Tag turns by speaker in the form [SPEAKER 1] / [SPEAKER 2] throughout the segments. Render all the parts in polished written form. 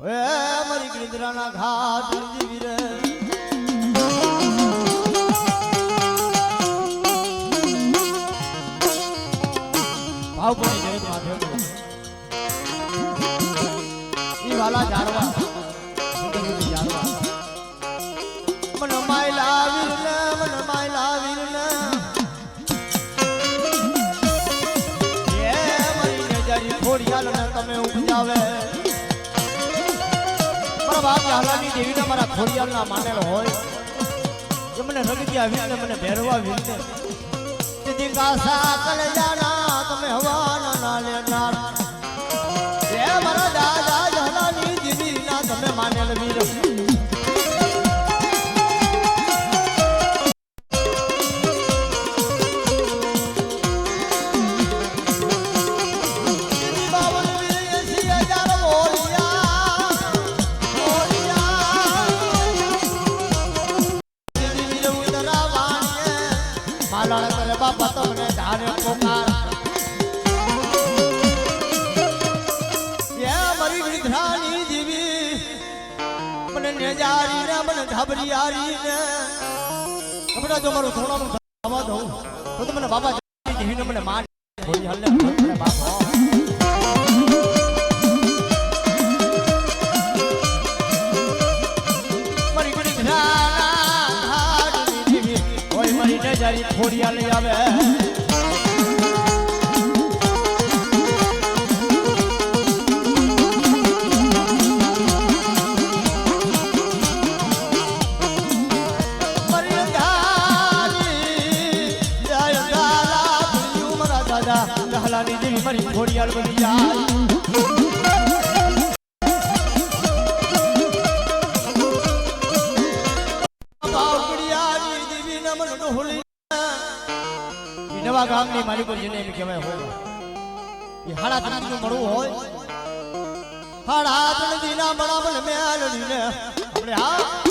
[SPEAKER 1] એ મારી ગિરદ્રાના ઘાટ જીવી રે ભાવપુરી જગત માથે ઈ વાલા જાડવા જાડવા મન માયલા વીર ને એ મારી નજરી ખોડિયાલ ને તમે ઉપજાવે મારા બાપ હાલાની દેવીના મારા ખોડિયાલના માનેલ હોય એ મને રગડિયા વીર ને મને ભેરવા વીર ને તીધી કાસા કલે જાના તમે હવાના ના લેનાર એ મારા દાદા હાલાની દેવીના તમે માનેલ વીર બાપા તમને ધારે પોકાર એ મારી ગિરધ્રાની દેવી મને નેજારી ને મને ઘાબરિયારી ને હમણાં જો મારું થોડાનું થવા દઉં તો મને બાપા દેવીને મને માન થોડી હલ્લે મને બાપા મારી ગિરધ્રાની દેવી ઓય મારી નજારી ખોડિયા લઈ આવે હાલાની દેવી મારી ખોડિયાલ બની જાય નવા ગામની માલિકો જેને એમ કહેવાય હોય એ હાડા ત્રણનું મળવું હોય હાડા ત્રણના બરાબર મેલડીને આપણે હા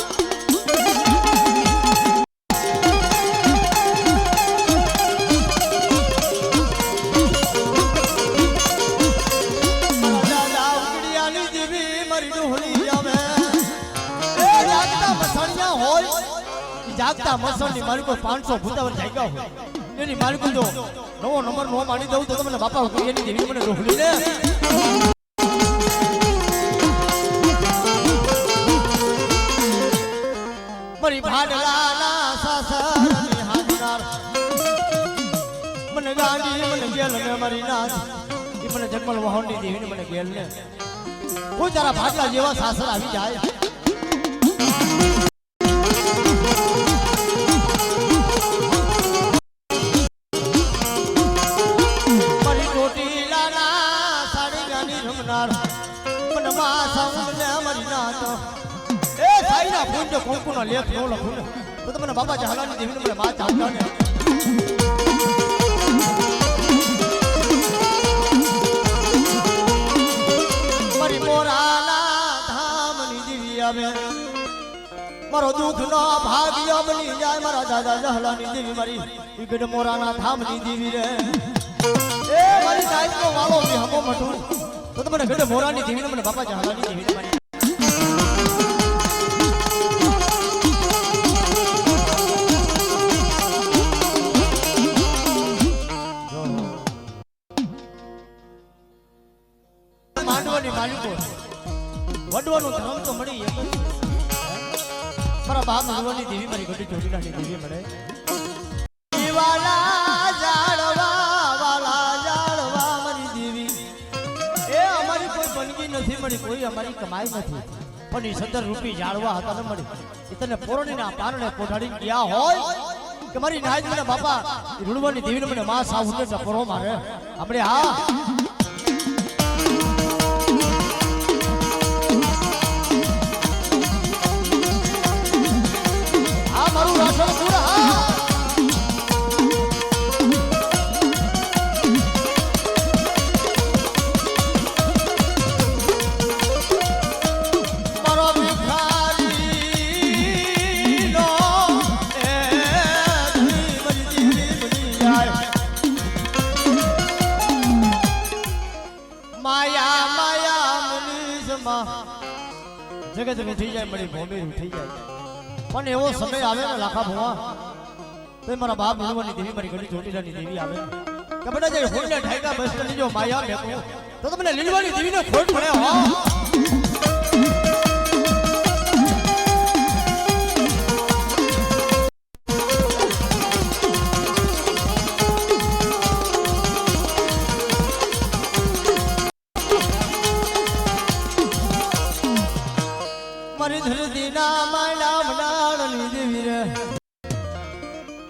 [SPEAKER 1] જાગતા મસળની માલિકો 500 ભૂતાવર જાગ્યા હોય એની માલિકો જો નવો નંબર નો માની દઉં તો તમને બાપા એની દેવી મને રોહલી ને મારી ભાડલાના સાસરની હાજનાર મને ગાંડી મને ગેલ ને મારી નાથ ઈ મને જન્મલ વહોની દેવીને મને ગેલ ને કોઈ તારા ભાડલા જેવા સાસર આવી જાય કોંકુનો લેખ નો લખું ને તો તમને બાપા જહાલાની દેવીને મને માં ચાવતા ને મારી મોરાના ધામની દેવી આવે મારો દુઃખ નો ભાગ્ય બની જાય મારા દાદા જહાલાની દેવી મારી ઈગડ મોરાના ધામની દેવી રે એ મારી નાઈનો વાલો મે હમો મઠું તો તમને ગડ મોરાની દેવીને મને બાપા જહાલાની દેવીને મારી વડવાનું ધર્મ તો મળી એમ મારા બાપ ભગવાનની દેવી મારી ગઢી ચોટીલાની દેવી મળે વાલા જાળવા મારી દેવી એ અમારી કોઈ બનગી નથી મળી કોઈ અમારી કમાઈ નથી પણ એ 17 રૂપિયા જાળવા હતા ન મળી એ તને પોરણીના પારણે પોઢાડી ગયા હોય કે મારી નાજ મને બાપા રૂડવાની દેવીને મને માં સાહુને ટપરો મારે આપણે હા મારું રાશન પૂરા મારો ભિખારી નો એ મરી દીવી બની જાય માયા માયા મનીષમાં જગત ઉઠી જાય મારી ભૂમિ ઉઠી જાય પણ એવો સમય આવે ને લાખા ભુવા તો મારા બાપ ભગવાનની દેવી મારી ઘડી ચોટીલાની દેવી આવે કે બધા જે હોઈને ઠાઈકા બસ કરી જો માયા મેકું તો તમને લીલવાની દેવીને ખોટ પડે હો મારી ધરતીના માયલા મનાળની દેવી રે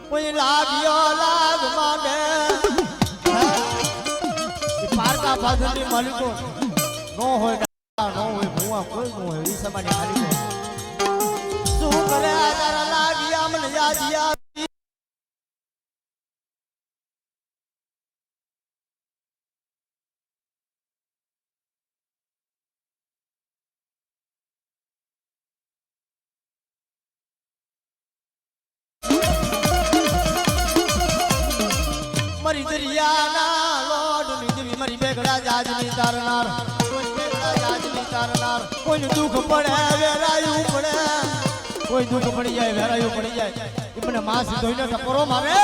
[SPEAKER 1] કોઈ લાગ્યો લાગ માંડે પારકા ફાધરની માલિકો નો હોય નો હોય ભુવા કોઈ નો હોય ઈ સમાની માલિકો શું કરે તારા લાગ્યા મને યાદિયા મારી દરિયાના લોડની દેવી મારી બેગડા જાજની તારનાર બેગડા જાજની તારનાર કોઈ દુઃખ પડે વેરાયું પડે કોઈ દુઃખ પડી જાય વેરાયું પડી જાય એ મને માં સીધોઈને ટપરો મારે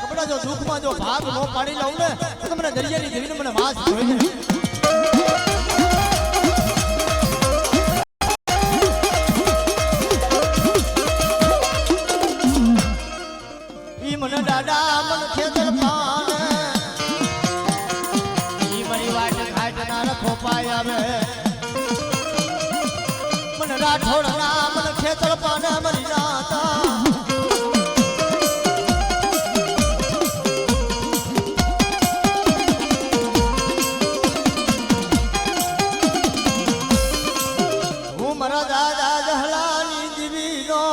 [SPEAKER 1] કપડા જો દુઃખમાં જો ભાગ નો પાડી લઉં ને તો તમને દરિયાની દેવીને મને માં સીધોઈને ઈ મને દાદા મને ખેતર પાને ઈ મારી વાટ ખાટના રખો પાય આવે મને રાઠોડ ના મને ખેતર પાને મરી જાતા હું મારા દાદા જહલાની દીવીનો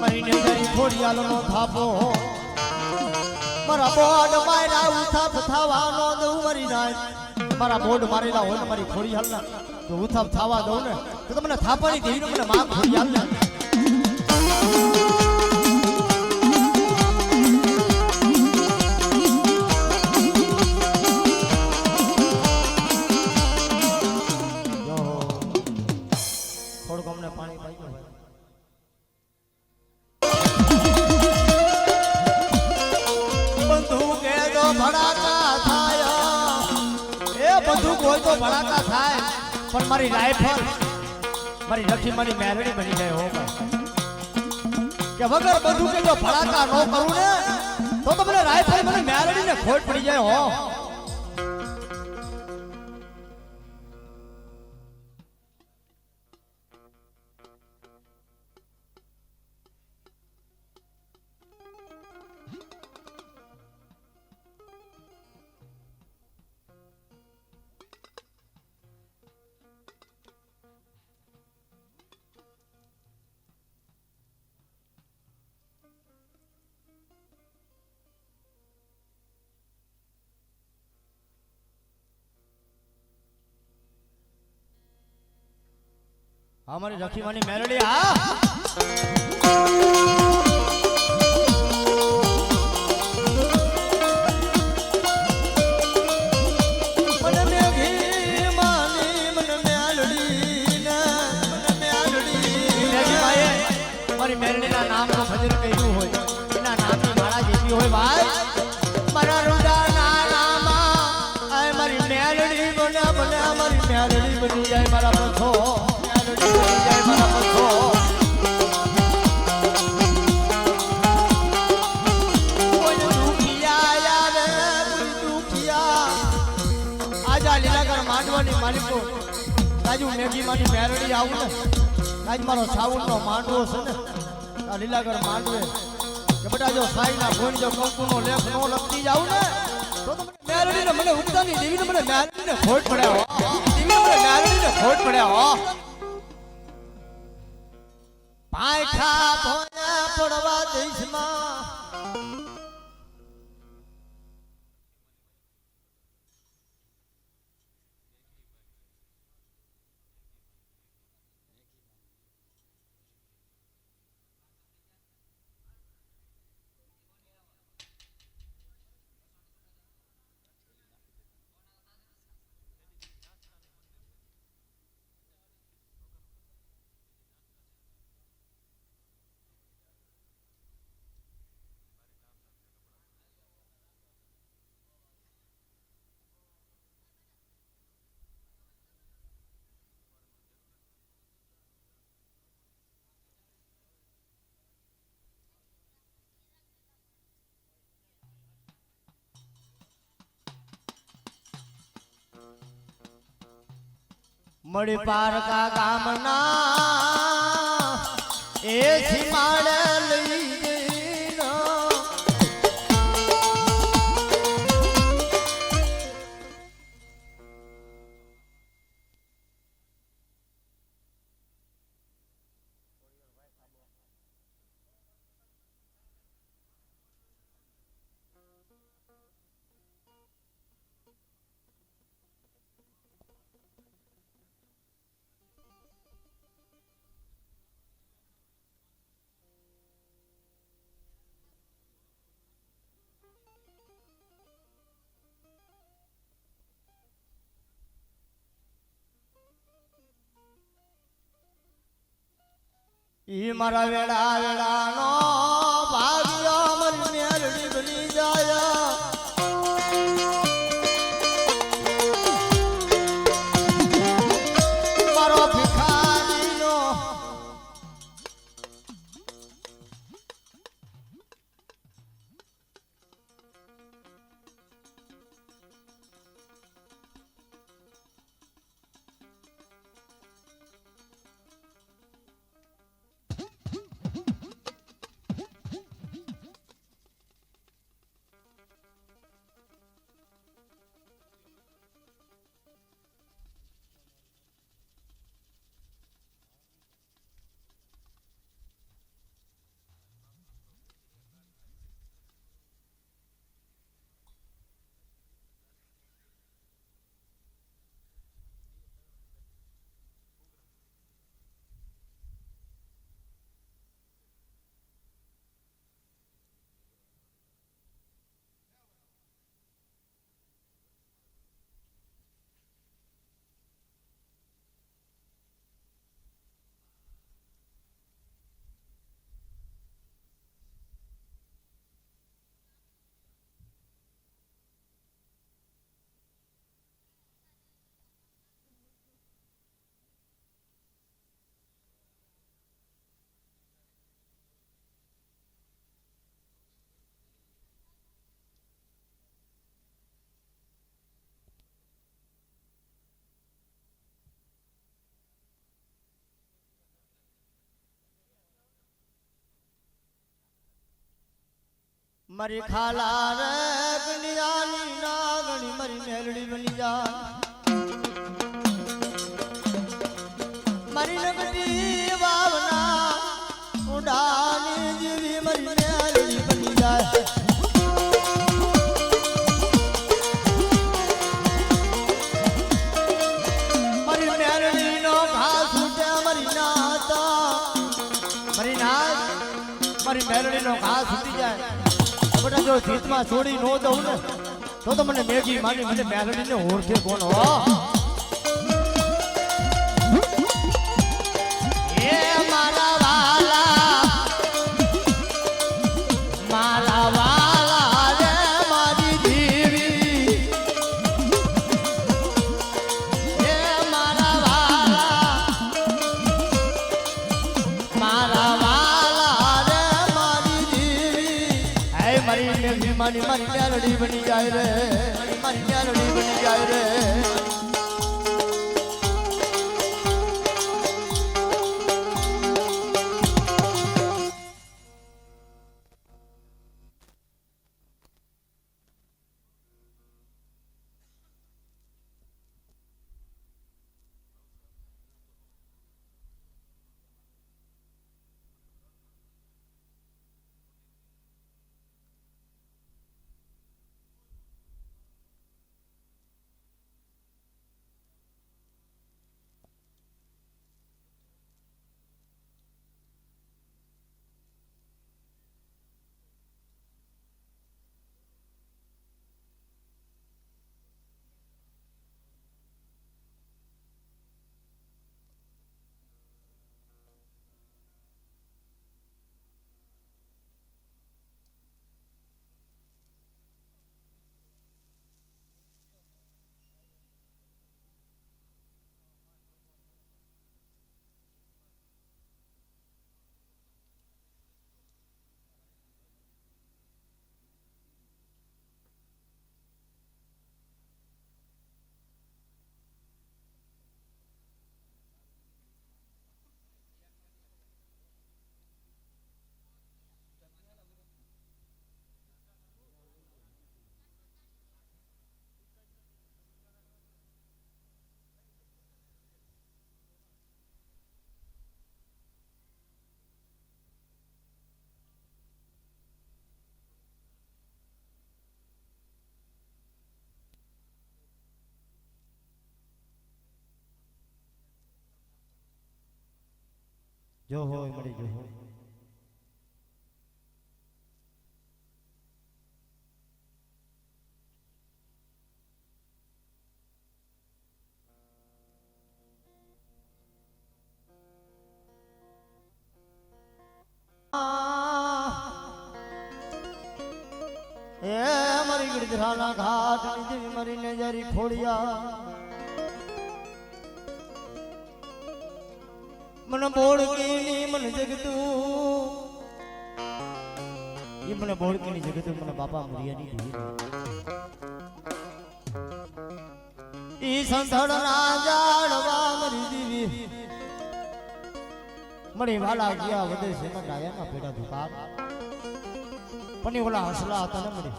[SPEAKER 1] મારી નજરી ખોડિયાલનો થાપો મારા બોર્ડ માયલા ઉથાપ થવાનો દઉં મરી જાય મારા બોર્ડ મારેલા હોય ને મારી ખોડી હાલના તો ઉથાપ થવા દઉં ને તો તમને થાપાની દેવીને મને માં ખોડી હાલ ને થોડુંક અમને પાણી પાઈ ગયો ભડાકા થાય એ બધું કોઈ તો ભડાકા થાય પણ મારી રાઈફલ મારી રખી મારી મેરડી બની જાય હો કે વગર બધું કે જો ભડાકા ન કરું ને તો મને રાઈફલ મને મેરડી ને ખોટ પડી જાય હો हमारी रखीवानी मेलोडी हाँ मेलोडी ना नाम तो भजन कहू हो ना नाम की माला जेती हो भाई मरा रुदा ना नामा आए मारी मेलोडी बना बना मारी मेलोडी बनी जाए मारा पछो मालिको राजू मेघी मानी मेरडी आऊं ने आज मारो साउन नो मांडવો છે ને આ લીલાગર માંડવે કે બટા જો સાઈ ના ભોન જો કંકુ નો લેખ નો લખતી જાવ ને તો મને મેરડી ને મને ઉગતાની દેવી ને મને મેરડી ને ખોટ પડ્યા હો દેવી મને મેરડી ને ખોટ પડ્યા હો પાયખા ભોયા પડવા દેશમાં મળી પારકા ગામના એ સીમાડે લઈ જઈને ઈ મારા વેળા વેળાનો ભાગ્યો મન મેલડી બની જાય મારો ભિખારીનો મારી ખાલા રે ગણિયાની ના ગણી મારી મેલડી બની જાય મારી નગરી વાવના ઉડાની જેવી મારી મેલડી બની જાય મારી મેલડીનો ઘાસ ઉઠે મારી નાતા મારી નાત મારી મેલડીનો ઘાસ ઉઠી જાય બટા જો જીતમાં છોડી નો દઉં ને તો મને મેગી માની મને મેલડીને ઓળખે કોણ હો એ મારા વાલા રે મારી દેવી એ મારા વાલા રે મારી દેવી મારી મેલડી મારી મેલડી બની જાય રે મારી મેલડી બની જાય રે જો હોય મળી જો હોય એ મારી ગિરધરાના ઘાટ નીચે મરીને જરી ખોડિયા મને બોળકીની મને જગતું એ મને બોળકીની જગતું મને બાપા મુરિયાની દેવી ઈ સંધળના જાડવા મરી દેવી મળી વાલા ગયા વધે છે ને ડાયાના પેડા દુકાન પણ ઓલા હસલા હતા ને મળી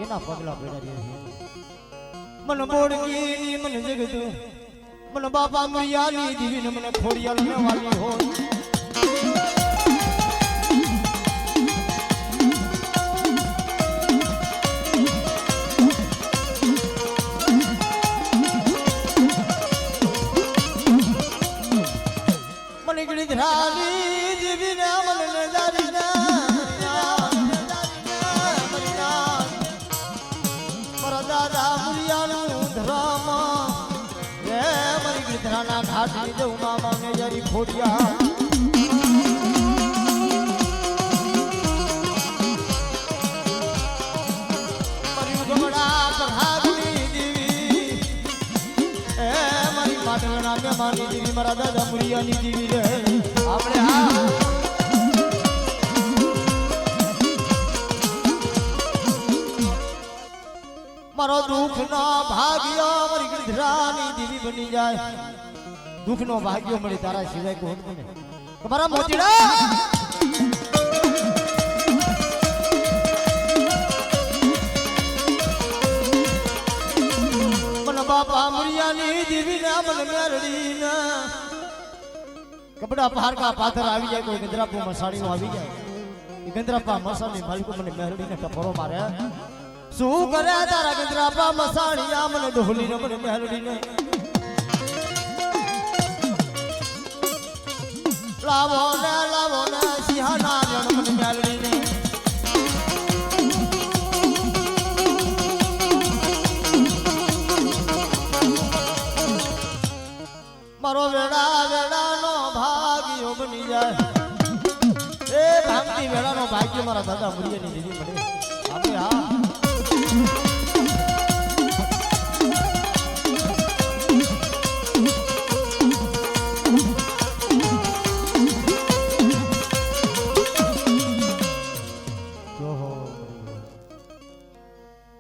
[SPEAKER 1] એના પગલા પેડા રહ્યા મને બોળકી મને જગતું મને બાપા મુરિયાની દેવી ને મને ખોડિયાલ ને વાલી હોય ગિરધરાની દેવી ને મને નજારી મારા દાદા મુરિયાનું ધરામાં એ મારી ગિરધરાના ઘાટની જવું મામા ને જરી ખોડિયા મારી ગમડા પ્રભાગની દેવી એ મારી માટલના મહેમાનની દેવી મારા દાદા મુરિયાની દેવી રે આપણે મારો દુઃખ નો ભાગ્ય મારી ગિરધરાની દેવી બની જાય દુઃખ નો ભાગ્ય મળી તારા સિવાય કોણ બને તમારા મોતીડા મને બાપા મુરિયાની દેવી ના મને મેરડી ના કપડા પારકા પાથર આવી જાય કોઈ ગંદરાપો મસાણીઓ આવી જાય એ ગંદરાપા મસાણી માલિકો મને મેરડીને ટપરો મારે શું કરે તારા ગંદરાપા મસાણીયા મને ઢોલીને મને મેરડીને લાવો ને સિંહાના રણ મને મેરડીને મારો વેડાનો ભાગ્યો બની જાય એ ભાંગતી વેડાનો ભાગ્ય મારા દાદા મુરિયાની દેવી મળે આપણે હા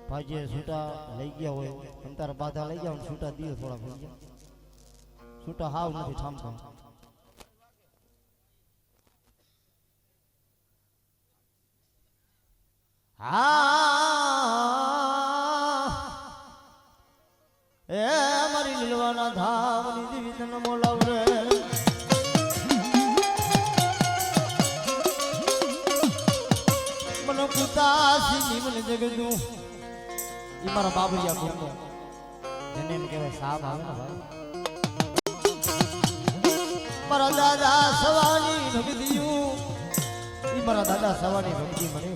[SPEAKER 1] ભાગ્ય છૂટા લઈ ગયા હોય અંતર બાધા લઈ ગયા છૂટા દીવે થોડા થઈ ગયા છૂટા હાવ નથી ઠામતા એ મારી લીલવાના ધામની દેવી તને બોલાવ રે મને કુતાસી મને જગદું એ મારા બાબરિયા ગુરુ જેને એમ કહેવાય સાહેબ આવે ને ભાઈ મારા દાદા સવાની ભક્તિયું ઈ મારા દાદા સવાની ભક્તિ મને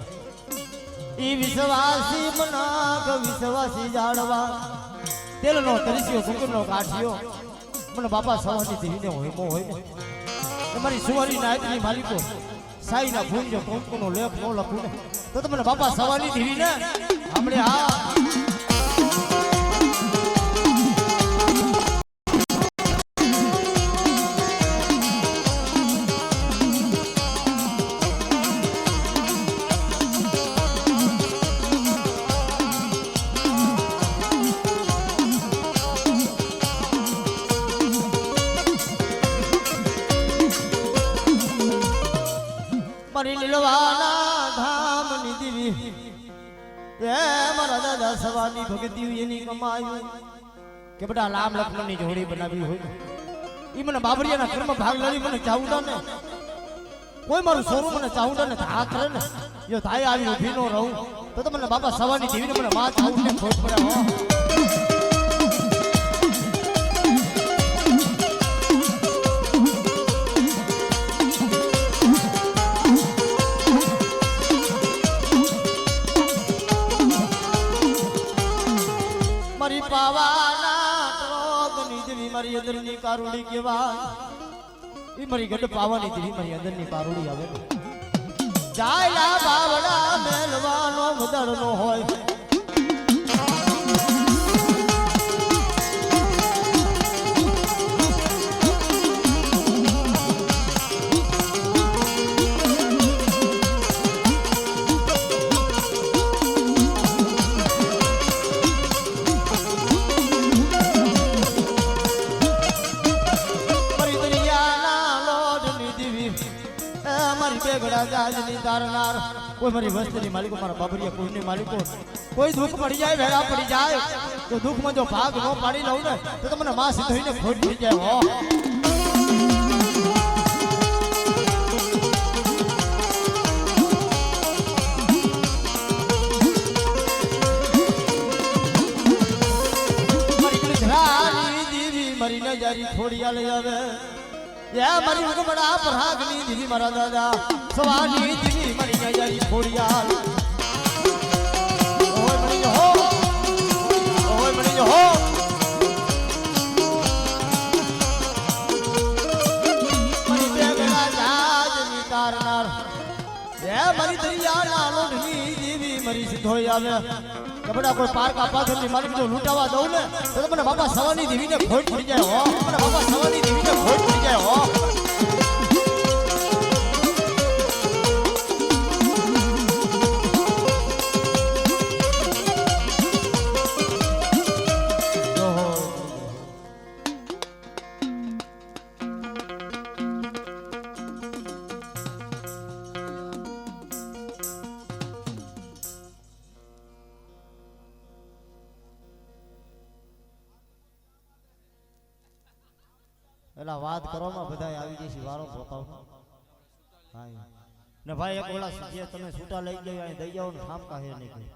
[SPEAKER 1] ઈ વિશ્વાસી મના વિશ્વાસી જાણવા તેલનો તરસ્યો કુકરનો કાઠિયો મને બાપા સવાની દેવીને હોયમો હોય તમારી સુવારી નાયકની માલિકો સાઈના ભૂંજો કોંકનો લેખ નો લખું ને તો તમને બાપા સવાની દેવીને આપણે હા મારી લીલવાના ધામની દેવી એ મારા દાદા સવાની ભક્તિ એની કમાયું કે બેટા રામ લક્ષ્મણની જોડી બનાવી હોય ઈ મને બાબરિયાના કર્મ ભાગ લડી મને ચાઉડા ને કોઈ મારું સોરું મને ચાઉડા ને ધા કરે ને યો થાય આવી ઊભી નો રહું તો મને બાપા સવાની દેવીને મને માં ચાઉડ ને ખોટ પડે હો પાવની દેવી મારી અંદરની કારુડી કેવાય ઈ મારી ગઢ પાવાની દેવી મારી અંદરની કારુડી આવે જાયલા બાવડા મેલવાનો મદરનો હોય कोई मारी वस्तुनी मालिको मारा बाबरिया कोईनी मालिको कोई दुख पड़ी जाए वेरा पड़ी जाए तो दुख में जो भाग नो पाड़ी लऊ ने तो तमने मां सीधो ने खोट पड़ी जाए हो मारी घरानी देवी मारी नजारी छोड़िया ले जावे या मारी को बड़ा परागनी देवी मारा दादा सवानी देवी मारी नजारी छोड़िया ओए मनी हो मनी बेगड़ा जाजनी तारनार या मारी दरिया नालो ढनी देवी मारी सिद्धो आवे कबड़ा कोई पार का पाथर ની માલિક જો લૂંટાવા દઉં ને તો મને બાપા સવાની દેવી ને ખોટ પડી જાય હો મને બાપા સવાની દેવી ને ખોટ પડી જાય હો एला बात करो में बधाई આવી જશે વારો પોતાવ હા ને ભાઈ એક ઓલા જે તમે છૂટા લઈ ગયો અહીં દઈ જાવ ને ઠામ કાહે નહીં કોઈ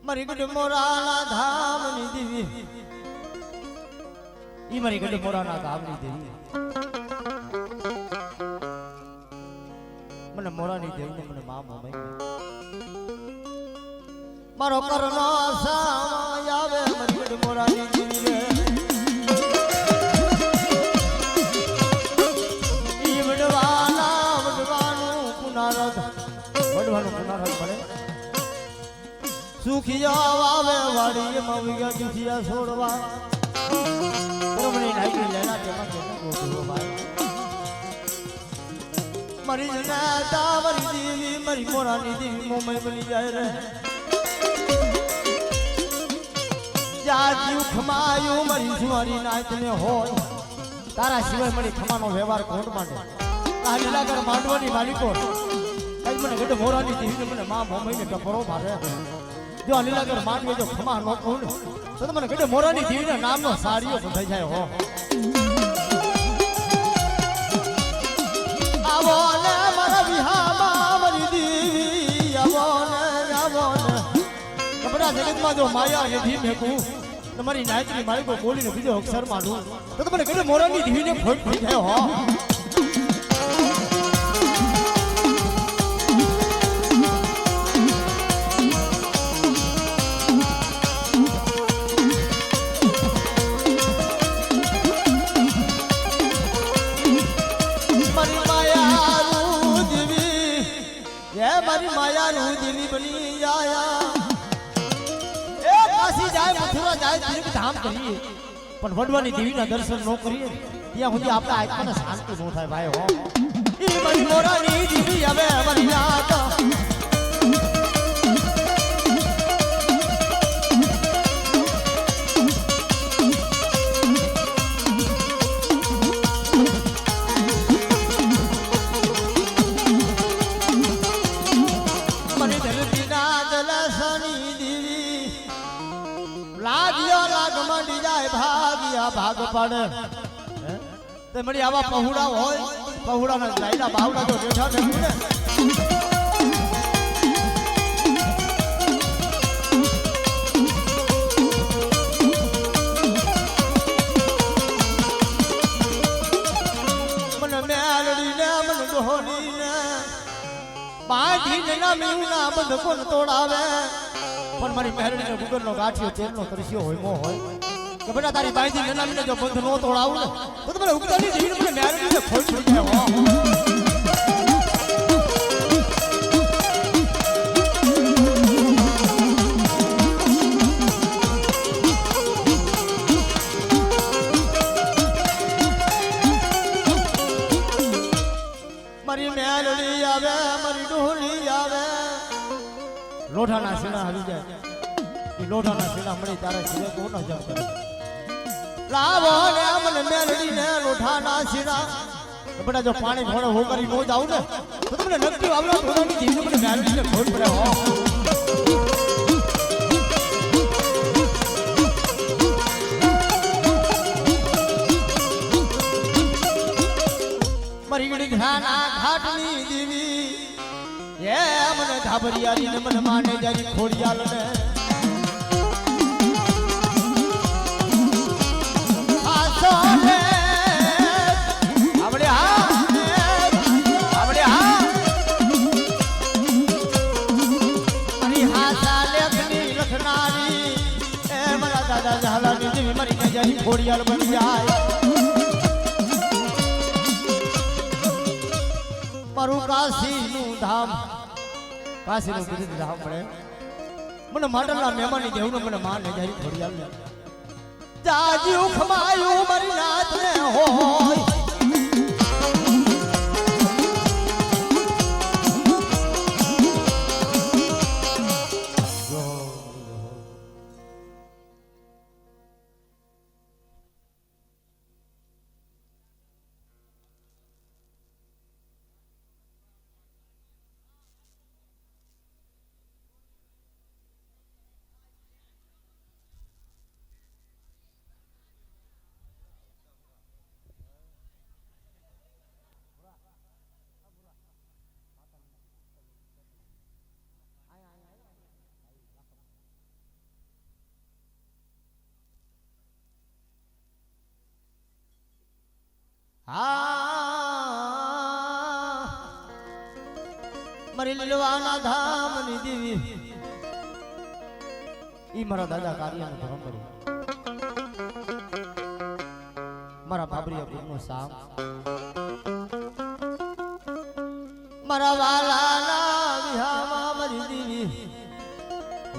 [SPEAKER 1] मारी गढ़ मोराना धाम नी देवी ई मारी गढ़ मोराना धाम नी देवी मने मोरा नी देवी ने मने मां मोमे मारो करनो सामा आवे मारी गढ़ मोरा नी देवी रे ई वडवानु पुनारद पड़े सुखिया वावे वाड़ी मविया दुखिया छोड़वा परमणी नाई लेना तेमा केना गोतो भाई मरी जनाता मरी देवी मरी मोरानी देवी मोमे बनी जाए रे जाजू खमायो मरी सुवारी नाच में हो तारा सिवाय मरी खमानो व्यवहार कोण मांडे आ लीलागर मांडवानी मालिको कई मने गड मोरानी देवी ने मने मां मोमे ने टपरो मारे जो लीलागर मांडवे जो खमा नो कोण तो મને ગડે મોરાની દેવીના નામનો સાડીઓ બંધાઈ જાય હો આવો ને મારા વિહામાં મારી દેવી આવો ને કપડા જગતમાં જો માયા યધી મેકું તમારી નાયકની માલિકો બોલીને બીજો અક્ષર માંડું તો મને ગડે મોરાની દેવીને ફોટ પડી જાય હો मारी माया रू देवी बनी आया ए काशी जाए मथुरा जाए तीर्थ धाम करिए पण वडवानी देवी ना दर्शन नो करिए ત્યાં સુધી આપણા આત્માને શાંતિ નો થાય ભાઈ હો ઈ મારી મોરાની દેવી હવે અમારી યાદ भाग પાડે તે મળી આવા પહુડા હોય પહુડાના લાઈલા બાવડા જો બેઠા ને કોણ તોડાવે પણ મારી મહેરણીનો ગુગરનો ગાંઠિયો ચેરનો તરસ્યો હોય મો હોય કે બેટા તારી બાઈથી નનામીને જો બંધ નો તોડાવું ને તો મને ઉગતાની જીવીને મને મહેરણીને ખોઈ પડી જાય મારી મહેરણી આવે મારી ડોહલી આવે લોઢાના શેણા આવી જાય એ લોઢાના શેણા મળી તારે સિવાય કોણ જમ કરે લાવો ને મને મેલડી ને લોઢાના શેણા બધા જો પાણી ભોળો હો કરી નો જાવ ને તો તમને નક્કી આવલો ધોરાની જીવને મને મેલડી ને ખોટ પડે હો મારી ગડી ઘાના ઘાટની દેવી એ મને ધાબરિયારી ને મને માને જારી ખોડિયાલ ને આસો ને આવડે હા મારી હાસા લેખની લખનારી એ મારા દાદા જહલાની દેવી મારી ને જારી ખોડિયાલ બની જાય મારું કાશીનું ધામ કાશીનું કીધું ધામ મળે મને માંડલના મહેમાનની દેવને મને માને જારી ખોડિયાલ ને જાજી ઉખમાયું મારી નાથ ને હોય મારી લીલવાના ધામની દેવી ઈ મારા દાદા કાર્યનો ધર્મ કર્યો મારા બાબરીયા ગુરનો સામ મારા વાલાના વિહામાં મારી દેવી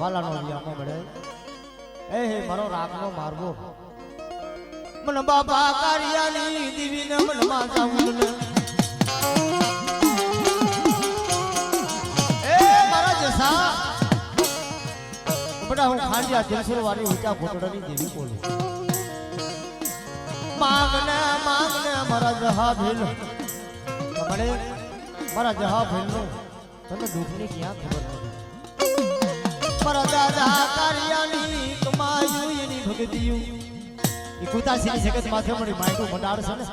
[SPEAKER 1] વાલાનો વિહામાં મળે એ મારો રાખનો મારવો मन बाबा कारियानी देवी ने मन माता उड़ने ए मारा जैसा बड़ा हूँ खांडिया दिलसर वाली ऊंचा घोटड़नी देवी बोले मांगने मांगने मारा जहा भेल बड़े मारा जहा भेल नो तने दुखने क्या खबर नहीं मारा दादा कारियानी कमायु ये नहीं भगतियु કુતા સિંહ જગત માથે મળી માયનું મંડાળ છે ને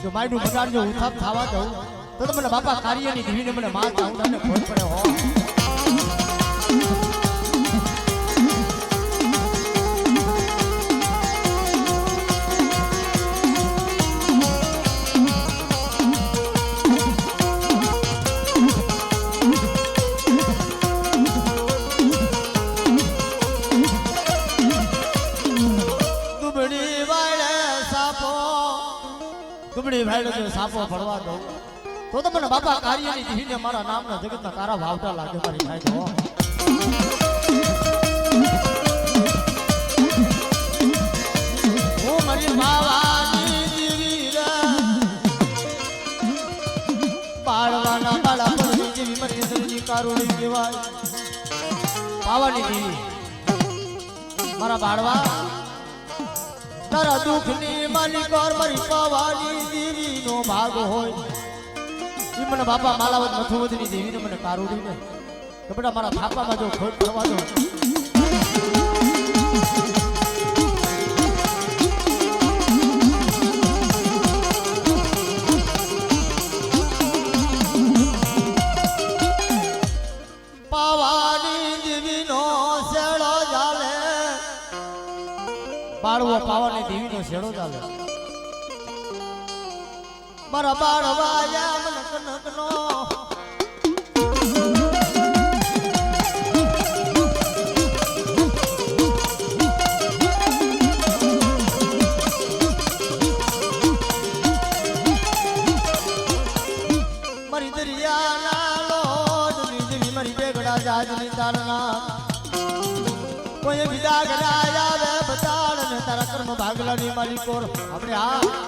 [SPEAKER 1] જો માયનું મંડાળ જો ઉથાપ ખાવા દઉં તો મને બાપા કાર્યની દેવીને મને માર ચાઉં ને ખોટ પડે હો दुबड़ी भाई जो सापो फड़वा दो तो મને બાપા કાર્યની દેવીને મારા નામના જગતના તારા ભાવતા લાગે મારી ભાઈ દો ઓ મારી બાવાની દેવી રે પાળવાના બાળા પરની દેવી મારી સરની કારુણી કહેવાય પાવાની દેવી મારા બાળવા તારા દુઃખની માલિક ઓર મારી પાવાની દેવીનો ભાગ હોય ઈ મને બાપા માલાવત મથુવદની દેવીને મને કારુડી ને તો બેટા મારા થાપામાં જો ખોટ કરવા દો મારા બાળવાયા મન કનકનો મારી દરિયાના લોટની જેવી મારી બેગડા જાજની તારના કોઈ વિદા કરાયા આવે બતાડ ને તારા કર્મ ભાગલાની મારી કોર આપણે હા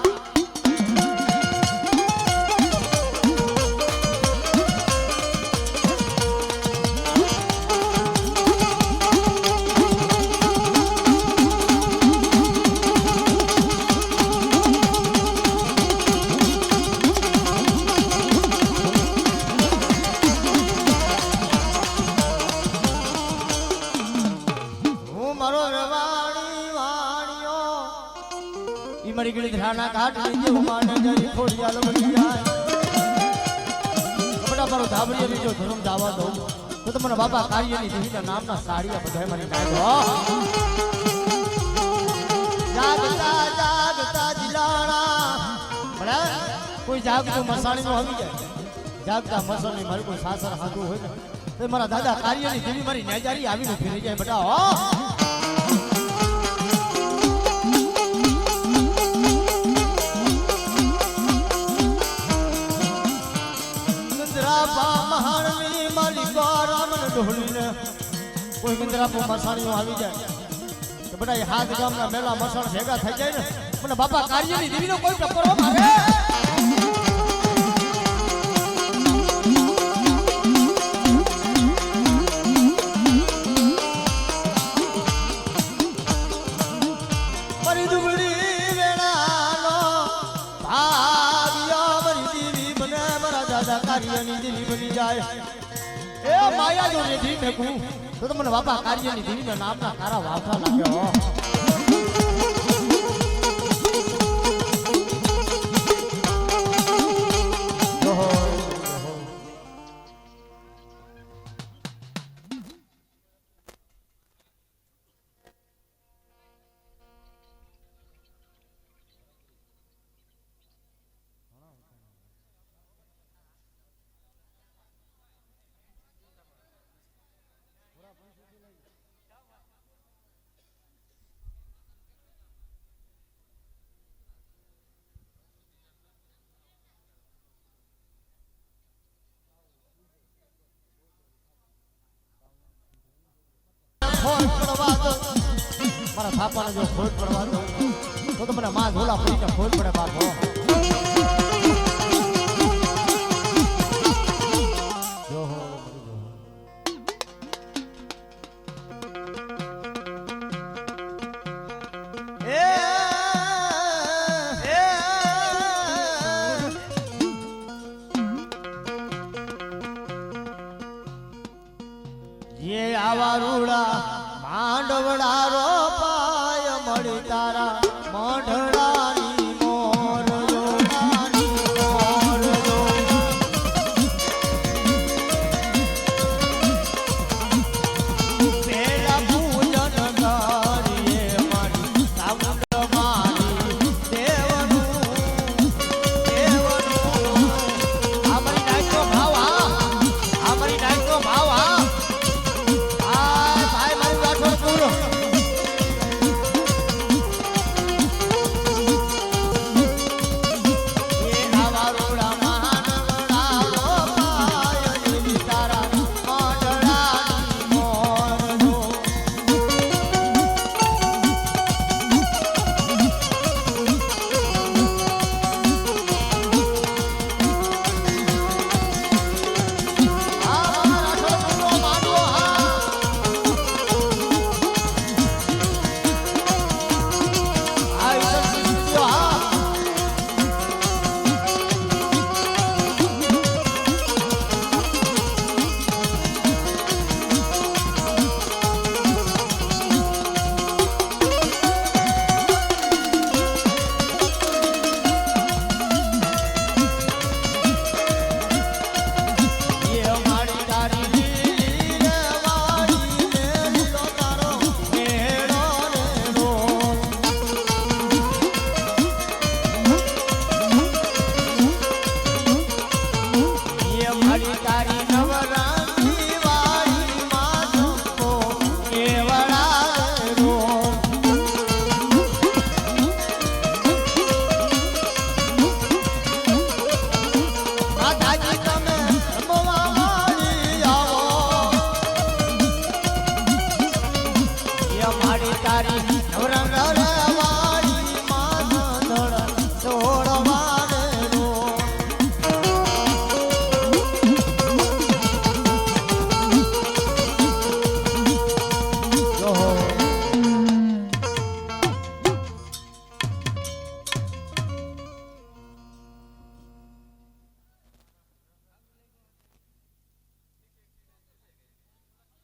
[SPEAKER 1] મારી ગળી ધરાના ઘાટ લીધે ઉમાને જરી ખોડિયા લગી જાય બડા મારો ધાબરીએ બીજો ધર્મ દાવા દઉં તો તમને બાપા કાર્યની દેવીના નામના સાડીયા બધાય મારી નાખો જાગતા જાગતા દિલાણા બડા કોઈ જાગતું મસાણી નો આવી જાય જાગતા મસાણી મારી કોઈ સાસર હાથું હોય ને તો મારા દાદા કાર્યની દેવી મારી ન્યાજારી આવીને ફેરી જાય બડા હો કોઈ ગંદરાપો મસાણીઓ આવી જાય તો બધા હાથ ગામના મેલા મસાણ ભેગા થઈ જાય ને મને બાપા કાર્યની દેવીનો કોઈ ટપરો મારે મારી દુબળી વેળાનો ભાગ્યો મારી દેવી બને મારા દાદા કાર્યની દેવી બની જાય એ માયા જો રેધી મેકું તો તમને બાપા કાર્યની દેવીના નામના કારા વાવતા લાગ્યો મારા થાપાને જો ખોટ પડવા દો તો મને માં ઝોલા પડીને ખોટ પડે બાપો